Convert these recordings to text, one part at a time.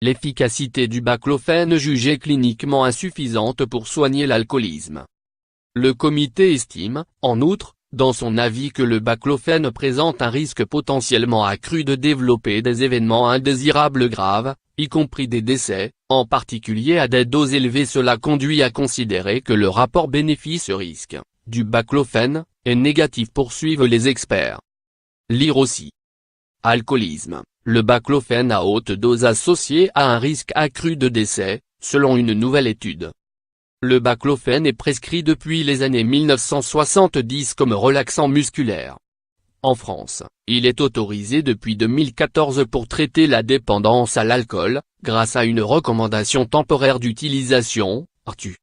L'efficacité du baclofène jugée cliniquement insuffisante pour soigner l'alcoolisme. Le comité estime, en outre, dans son avis que le baclofène présente un risque potentiellement accru de développer des événements indésirables graves, y compris des décès, en particulier à des doses élevées. Cela conduit à considérer que le rapport bénéfice-risque du baclofène est négatif, poursuivent les experts. Lire aussi. Alcoolisme. Le baclofène à haute dose associé à un risque accru de décès, selon une nouvelle étude. Le baclofène est prescrit depuis les années 1970 comme relaxant musculaire. En France, il est autorisé depuis 2014 pour traiter la dépendance à l'alcool, grâce à une recommandation temporaire d'utilisation, RTU.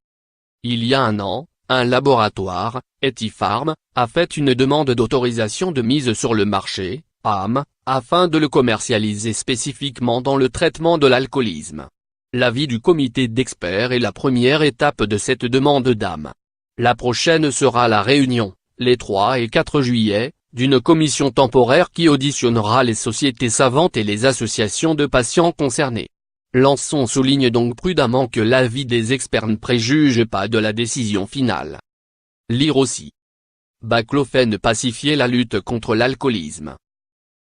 Il y a un an, un laboratoire, Ethypharm, a fait une demande d'autorisation de mise sur le marché, AM, afin de le commercialiser spécifiquement dans le traitement de l'alcoolisme. L'avis du comité d'experts est la première étape de cette demande d'AM. La prochaine sera la réunion, les 3 et 4 juillet, d'une commission temporaire qui auditionnera les sociétés savantes et les associations de patients concernés. Lançon souligne donc prudemment que l'avis des experts ne préjuge pas de la décision finale. Lire aussi. Baclofène pacifier la lutte contre l'alcoolisme.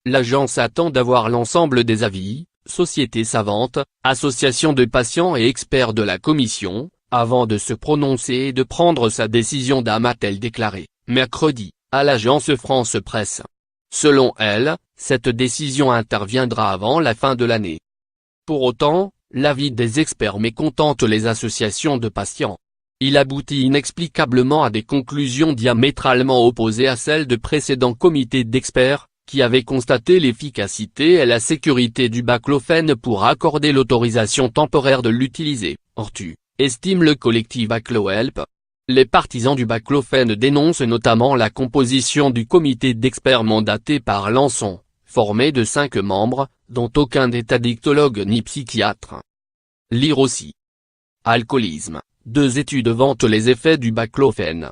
L'agence attend d'avoir l'ensemble des avis, sociétés savantes, associations de patients et experts de la commission, avant de se prononcer et de prendre sa décision d'AM, a-t-elle déclaré, mercredi, à l'agence France Presse. Selon elle, cette décision interviendra avant la fin de l'année. Pour autant, l'avis des experts mécontente les associations de patients. Il aboutit inexplicablement à des conclusions diamétralement opposées à celles de précédents comités d'experts, qui avaient constaté l'efficacité et la sécurité du baclofène pour accorder l'autorisation temporaire de l'utiliser, RTU, estime le collectif BacloHelp. Les partisans du baclofène dénoncent notamment la composition du comité d'experts mandaté par Lançon, formé de 5 membres, dont aucun n'est addictologue ni psychiatre. Lire aussi. Alcoolisme. 2 études vantent les effets du baclofène.